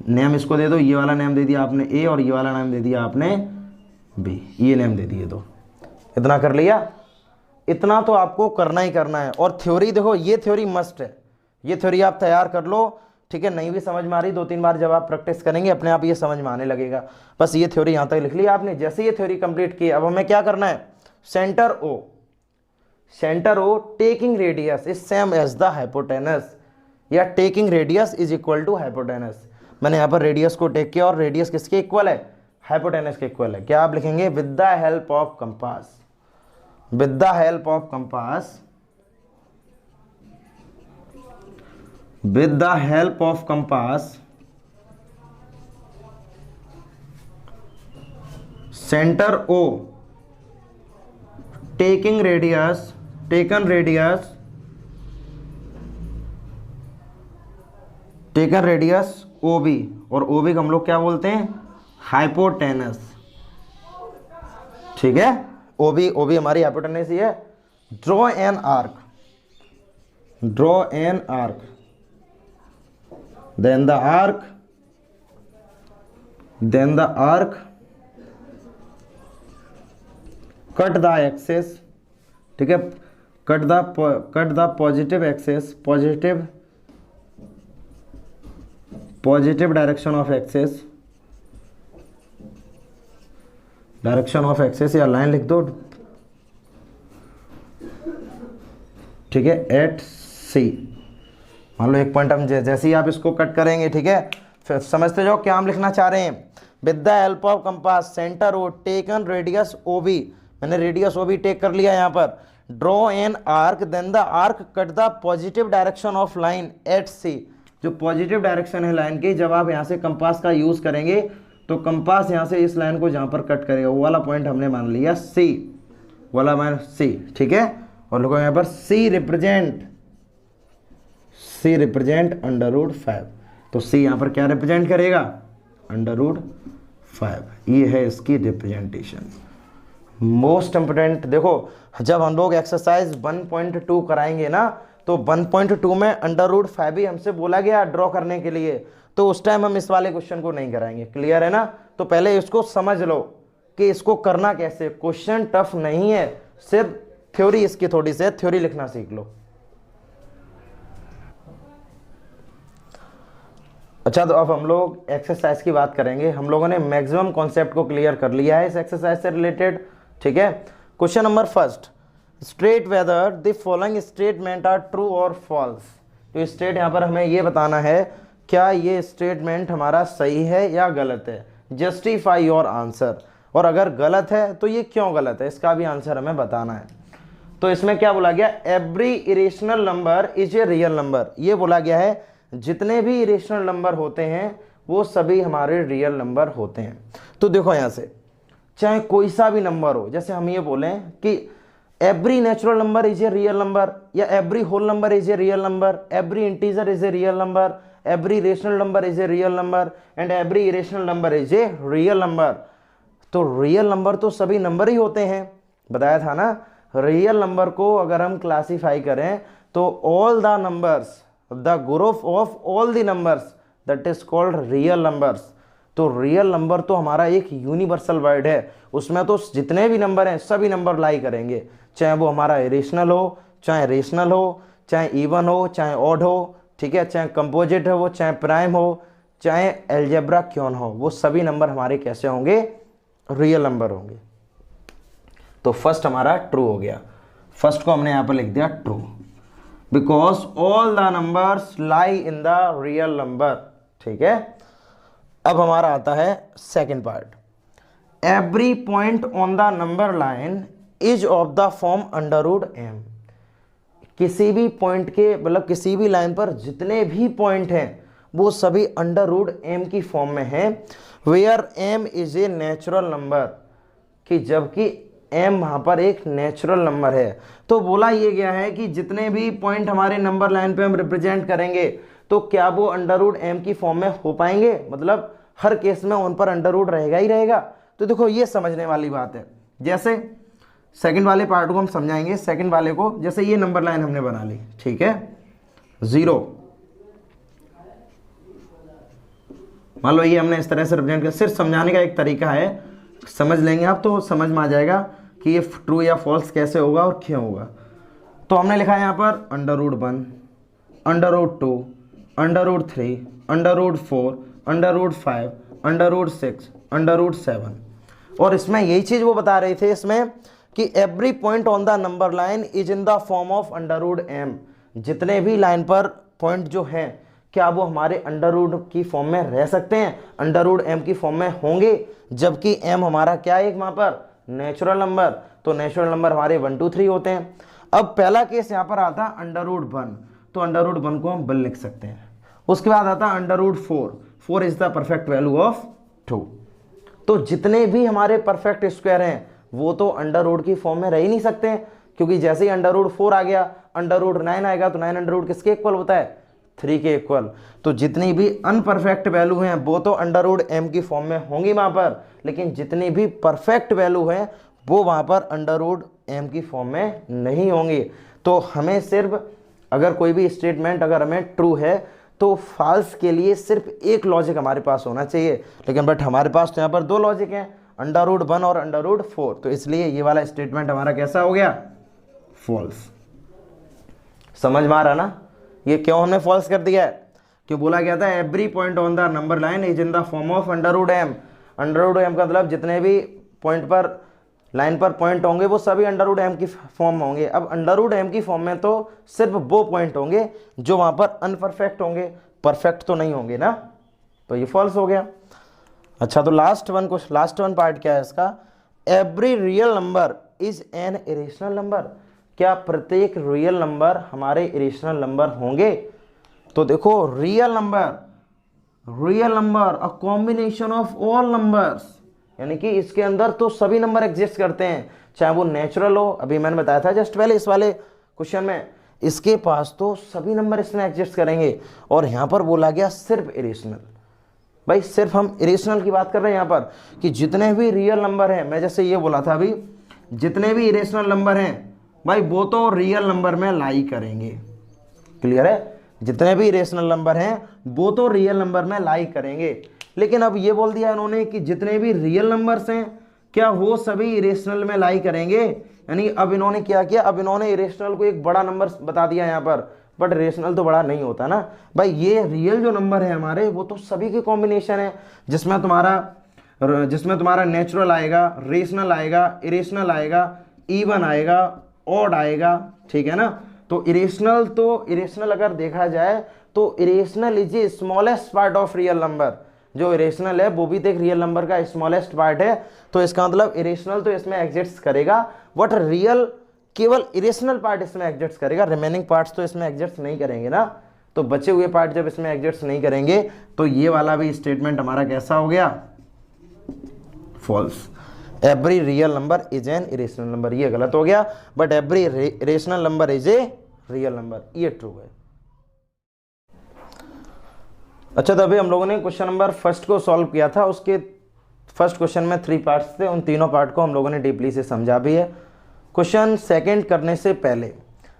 नेम इसको दे दो, ये वाला नेम दे दिया आपने ए और ये वाला नाम दे दिया आपने बी, ये नेम दे दिए। दो इतना कर लिया, इतना तो आपको करना ही करना है। और थ्योरी देखो, ये थ्योरी मस्ट है, ये थ्योरी आप तैयार कर लो। ठीक है, नहीं भी समझ में आ रही 2-3 बार जब आप प्रैक्टिस करेंगे अपने आप ये समझ में आने लगेगा। बस ये थ्योरी यहाँ तक लिख ली आपने। जैसे ये थ्योरी कंप्लीट की, अब हमें क्या करना है, centre O taking radius is same as the hypotenuse, या taking radius is equal to hypotenuse. मैंने यहाँ पर रेडियस को टेक किया और रेडियस किसके इक्वल है, हाइपोटेनस के इक्वल है। क्या आप लिखेंगे, with the help of compass, with the help of compass, with the help of compass center O taken radius OB, और OB को हम लोग क्या बोलते हैं, हाइपोटेनस। ठीक है, OB हमारी हाइपोटेनस ही है। Draw an arc, then the arc cut the axis, ठीक है, cut the positive axis, positive direction of axis, या लाइन लिख दो। ठीक है, at C, मान लो एक पॉइंट हम जैसे ही आप इसको कट करेंगे, ठीक है, फिर समझते जाओ क्या हम लिखना चाह रहे हैं। With the help of compass centre O taken radius O B, मैंने रेडियस ओ बी टेक कर लिया यहाँ पर। Draw an arc then the arc cut the positive direction of line at C, जो पॉजिटिव डायरेक्शन है line की, जब आप यहाँ से कंपास का यूज करेंगे तो कंपास यहाँ से इस लाइन को जहाँ पर कट करेगा वो वाला पॉइंट हमने मान लिया सी, वाला मान सी, ठीक है। और लोगों यहाँ पर सी रिप्रेजेंट अंडर रूट 5, तो सी यहाँ पर क्या रिप्रेजेंट करेगा, अंडर रूट 5। ये है इसकी रिप्रेजेंटेशन। मोस्ट इंपोर्टेंट देखो, जब हम लोग एक्सरसाइज 1.2 कराएंगे ना, तो 1.2 में अंडर रूट 5 ही हमसे बोला गया ड्रॉ करने के लिए, तो उस टाइम हम इस वाले क्वेश्चन को नहीं कराएंगे। क्लियर है ना? तो पहले इसको समझ लो कि इसको करना कैसे। क्वेश्चन टफ नहीं है, सिर्फ थ्योरी इसकी थोड़ी सी, थ्योरी लिखना सीख लो। अच्छा, तो अब हम लोग एक्सरसाइज की बात करेंगे। हम लोगों ने मैक्सिमम कॉन्सेप्ट को क्लियर कर लिया है इस एक्सरसाइज से रिलेटेड, ठीक है। Question number first, state whether the following statement are true और फॉल्स। तो स्टेट यहाँ पर हमें ये बताना है क्या ये स्टेटमेंट हमारा सही है या गलत है। जस्टिफाई योर आंसर, और अगर गलत है तो ये क्यों गलत है, इसका भी आंसर हमें बताना है। तो इसमें क्या बोला गया, every irrational number is a real number. ये बोला गया है जितने भी इरेशनल नंबर होते हैं वो सभी हमारे रियल नंबर होते हैं। तो देखो यहाँ से, चाहे कोई सा भी नंबर हो, जैसे हम ये बोलें कि every natural number is a real number, या every whole number is a real number, every integer is a real number, every rational number is a real number, and every irrational number is a real number. तो real number तो सभी number ही होते हैं, बताया था ना। Real number को अगर हम क्लासीफाई करें तो all the numbers, the group of all the numbers, that is called real numbers. तो रियल नंबर तो हमारा एक यूनिवर्सल वर्ड है, उसमें तो जितने भी नंबर हैं सभी नंबर लाई करेंगे, चाहे वो हमारा इरेशनल हो, चाहे रेशनल हो, चाहे इवन हो, चाहे ऑड हो, ठीक है, चाहे कंपोजिट हो, चाहे प्राइम हो, चाहे एल्जेब्रा क्यों हो, वो सभी नंबर हमारे कैसे होंगे, रियल नंबर होंगे। तो फर्स्ट हमारा ट्रू हो गया, फर्स्ट को हमने यहाँ पर लिख दिया true, because all the numbers lie in the real number, ठीक है। अब हमारा आता है second part, every point on the number line is of the form under root M. किसी भी पॉइंट के, मतलब किसी भी लाइन पर जितने भी पॉइंट हैं वो सभी अंडर रूट एम की फॉर्म में हैं। Where M is a natural number, कि जबकि एम वहाँ पर एक नेचुरल नंबर है। तो बोला ये गया है कि जितने भी पॉइंट हमारे नंबर लाइन पे हम रिप्रेजेंट करेंगे तो क्या वो अंडर रूट एम की फॉर्म में हो पाएंगे, मतलब हर केस में उन पर अंडर रूट रहेगा ही रहेगा। तो देखो ये समझने वाली बात है। जैसे सेकंड वाले पार्ट को हम समझाएंगे, सेकंड वाले को, जैसे ये नंबर लाइन हमने बना ली, ठीक है, 0, मान लो ये हमने इस तरह से रिप्रेजेंट किया। सिर्फ समझाने का एक तरीका है, समझ लेंगे आप तो समझ में आ जाएगा कि ये ट्रू या फॉल्स कैसे होगा और क्यों होगा। तो हमने लिखा है यहाँ पर under root 1, under root 2, under root 3, under root 4, under root 5, under root 6, under root 7। और इसमें यही चीज़ वो बता रहे थे इसमें कि every point on the number line is in the form of under root M. जितने भी लाइन पर पॉइंट जो हैं क्या वो हमारे अंडर रूट की फॉर्म में रह सकते हैं, अंडर रूट एम की फॉर्म में होंगे, जबकि एम हमारा क्या है एक वहाँ पर नेचुरल नंबर। तो नेचुरल नंबर हमारे 1 2 3 होते हैं। अब पहला केस यहाँ पर आता है अंडर रूट 1, तो अंडर रूट 1 को हम 1 लिख सकते हैं। उसके बाद आता है under root 4, 4 is the perfect value of 2। तो जितने भी हमारे परफेक्ट स्क्वायर हैं वो तो अंडर रूट की फॉर्म में रह ही नहीं सकते, क्योंकि जैसे ही अंडर रूट 4 आ गया, अंडर रूट 9 आएगा, तो 9 अंडर रूट किसके इक्वल होता है, 3 के इक्वल। तो जितनी भी अनपरफेक्ट वैल्यू हैं वो तो अंडर रूट एम की फॉर्म में होंगी वहाँ पर, लेकिन जितनी भी परफेक्ट वैल्यू हैं वो वहाँ पर अंडर रूट एम की फॉर्म में नहीं होंगी। तो हमें सिर्फ अगर कोई भी स्टेटमेंट अगर हमें ट्रू है तो फॉल्स के लिए सिर्फ एक लॉजिक हमारे पास होना चाहिए, लेकिन बट हमारे पास तो यहाँ पर 2 लॉजिक हैं, अंडर रूट 1 और अंडर रूट 4। तो इसलिए ये वाला स्टेटमेंट हमारा कैसा हो गया, फॉल्स। समझ में आ रहा ना, ये क्यों हमने फॉल्स कर दिया है, क्यों बोला गया था every point on the number line is in the form of under root M. Under root M का मतलब जितने भी पॉइंट पर लाइन पर पॉइंट होंगे वो सभी अंडर रूट m की फॉर्म में होंगे। अब अंडर रूट m की फॉर्म में तो सिर्फ वो पॉइंट होंगे जो वहां पर अनपरफेक्ट होंगे, परफेक्ट तो नहीं होंगे ना, तो ये फॉल्स हो गया। अच्छा, तो लास्ट वन पार्ट क्या है इसका, every real number is an irrational number, क्या प्रत्येक रियल नंबर हमारे इरेशनल नंबर होंगे? तो देखो real number a combination of all numbers, यानी कि इसके अंदर तो सभी नंबर एग्जिस्ट करते हैं, चाहे वो नेचुरल हो, अभी मैंने बताया था जस्ट पहले इस वाले क्वेश्चन में, इसके पास तो सभी नंबर इसमें एग्जिस्ट करेंगे। और यहां पर बोला गया सिर्फ इरेशनल, भाई सिर्फ हम इरेशनल की बात कर रहे हैं यहाँ पर, कि जितने भी रियल नंबर हैं, मैं जैसे ये बोला था अभी, जितने भी इरेशनल नंबर हैं भाई वो तो रियल नंबर में लाई करेंगे। क्लियर है? जितने भी इरेशनल नंबर हैं वो तो रियल नंबर में लाई करेंगे। लेकिन अब ये बोल दिया इन्होंने कि जितने भी रियल नंबर्स हैं क्या वो सभी इरेशनल में लाई करेंगे, यानी अब इन्होंने क्या किया, अब इन्होंने इरेशनल को एक बड़ा नंबर बता दिया यहाँ पर, बट रेशनल तो बड़ा नहीं होता ना भाई। ये रियल जो नंबर है हमारे वो तो सभी के कॉम्बिनेशन है, जिसमें तुम्हारा नेचुरल आएगा, रेशनल आएगा, इरेशनल आएगा, इवन आएगा, ऑड आएगा, ठीक है ना। तो इरेशनल अगर देखा जाए तो irrational is a smallest part of real number, जो इरेशनल है वो भी तो एक रियल नंबर का स्मॉलेस्ट पार्ट है। तो इसका मतलब इरेशनल तो इसमें एग्जिस्ट करेगा, बट रियल केवल इरेशनल पार्ट इसमें एग्जिस्ट करेगा, रिमेनिंग पार्ट्स तो इसमें एग्जिस्ट नहीं करेंगे ना। तो बचे हुए पार्ट जब इसमें एग्जिस्ट नहीं करेंगे तो ये वाला भी स्टेटमेंट हमारा कैसा हो गया, false. Every real number is an irrational number, ये गलत हो गया, but every irrational number is a real number, ये ट्रू है। अच्छा, तो अभी हम लोगों ने क्वेश्चन नंबर फर्स्ट को सॉल्व किया था, उसके फर्स्ट क्वेश्चन में 3 पार्ट्स थे, उन तीनों पार्ट को हम लोगों ने डीपली से समझा भी है। क्वेश्चन सेकंड करने से पहले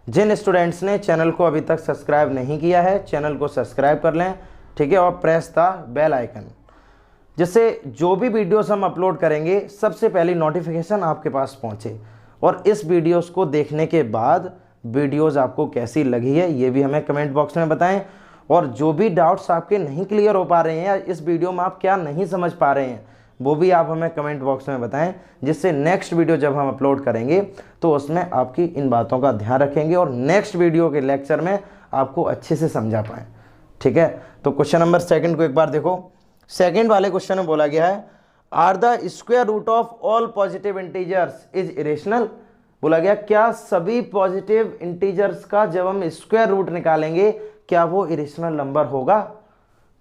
जिन स्टूडेंट्स ने चैनल को अभी तक सब्सक्राइब नहीं किया है, चैनल को सब्सक्राइब कर लें, ठीक है, और प्रेस द बेल आइकन, जिससे जो भी वीडियोस हम अपलोड करेंगे सबसे पहले नोटिफिकेशन आपके पास पहुंचे। और इस वीडियोस को देखने के बाद वीडियोस आपको कैसी लगी है ये भी हमें कमेंट बॉक्स में बताएं, और जो भी डाउट्स आपके नहीं क्लियर हो पा रहे हैं या इस वीडियो में आप क्या नहीं समझ पा रहे हैं वो भी आप हमें कमेंट बॉक्स में बताएं, जिससे नेक्स्ट वीडियो जब हम अपलोड करेंगे तो उसमें आपकी इन बातों का ध्यान रखेंगे और नेक्स्ट वीडियो के लेक्चर में आपको अच्छे से समझा पाएँ, ठीक है। तो क्वेश्चन नंबर सेकंड को एक बार देखो। सेकंड वाले क्वेश्चन में बोला गया है, are the square root of all positive integers is irrational. बोला गया क्या सभी पॉजिटिव इंटीजर्स का जब हम स्क्वायर रूट निकालेंगे क्या वो इरेशनल नंबर होगा,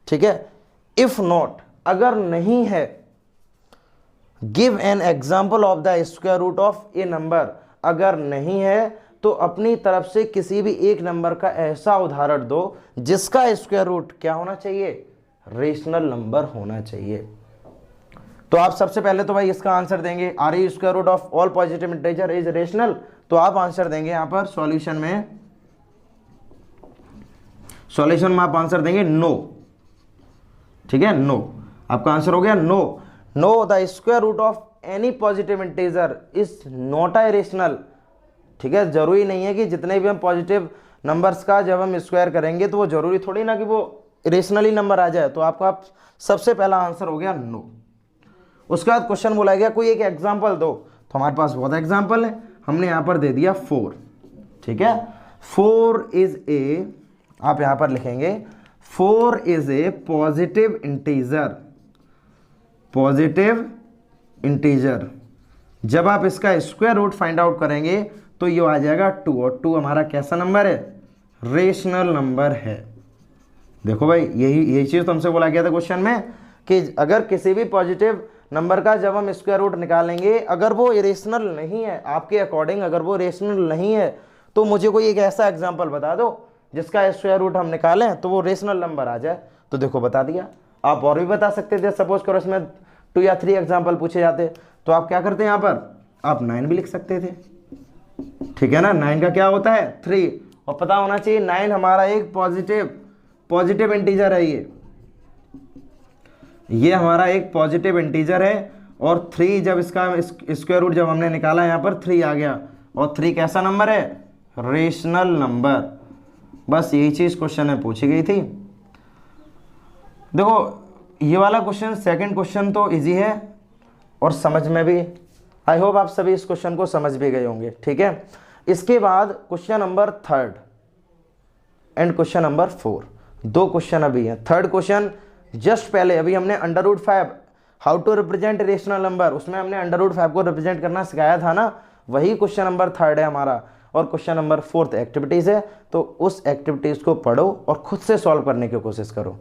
ठीक है। इफ नॉट, अगर नहीं है, give an example of the square root of a number, अगर नहीं है तो अपनी तरफ से किसी भी एक नंबर का ऐसा उदाहरण दो जिसका स्क्वायर रूट क्या होना चाहिए, रेशनल नंबर होना चाहिए। तो आप सबसे पहले तो भाई इसका आंसर देंगे, are a square root of all positive integer is rational, तो आप आंसर देंगे यहां पर सॉल्यूशन में आप आंसर देंगे नो, ठीक है, नो। आपका आंसर हो गया no. No, the square root of any positive integer is not a rational, ठीक है। जरूरी नहीं है कि जितने भी हम पॉजिटिव नंबर्स का जब हम स्क्वायर करेंगे तो वो जरूरी थोड़ी ना कि वो रेशनली नंबर आ जाए। तो आपका सबसे पहला आंसर हो गया नो। उसके बाद क्वेश्चन बोला गया कोई एक एग्जांपल दो, तो हमारे पास बहुत एग्जांपल है, हमने यहां पर दे दिया 4, ठीक है। 4 इज ए, आप यहां पर लिखेंगे 4 इज ए पॉजिटिव इंटीजर। जब आप इसका स्क्वायर रूट फाइंड आउट करेंगे तो ये आ जाएगा 2, और 2 हमारा कैसा नंबर है, रेशनल नंबर है। देखो भाई यही चीज तो हमसे बोला गया था क्वेश्चन में कि अगर किसी भी पॉजिटिव नंबर का जब हम स्क्वायर रूट निकालेंगे अगर वो इरेशनल नहीं है, आपके अकॉर्डिंग अगर वो रेशनल नहीं है तो मुझे कोई एक ऐसा एग्जांपल बता दो जिसका स्क्वायर रूट हम निकालें तो वो रेशनल नंबर आ जाए। तो देखो बता दिया। आप और भी बता सकते थे, सपोज करो इसमें 2 या 3 एग्जाम्पल पूछे जाते तो आप क्या करते हैं, यहाँ पर आप 9 भी लिख सकते थे, ठीक है ना। 9 का क्या होता है 3, और पता होना चाहिए 9 हमारा एक पॉजिटिव इंटीजर है। ये हमारा एक पॉजिटिव इंटीजर है, और 3 जब इसका स्क्वायर रूट जब हमने निकाला यहाँ पर 3 आ गया, और 3 कैसा नंबर है, रेशनल नंबर। बस यही चीज क्वेश्चन में पूछी गई थी। देखो ये वाला क्वेश्चन, सेकंड क्वेश्चन तो इजी है और समझ में भी आई होप आप सभी इस क्वेश्चन को समझ भी गए होंगे। ठीक है, इसके बाद question number 3 and question number 4, 2 question अभी हैं। थर्ड क्वेश्चन जस्ट पहले अभी हमने √5 how to represent rational number, उसमें हमने √5 को रिप्रेजेंट करना सिखाया था ना, वही क्वेश्चन नंबर 3 है हमारा। और क्वेश्चन नंबर 4 एक्टिविटीज है, तो उस एक्टिविटीज को पढ़ो और खुद से सॉल्व करने की कोशिश करो।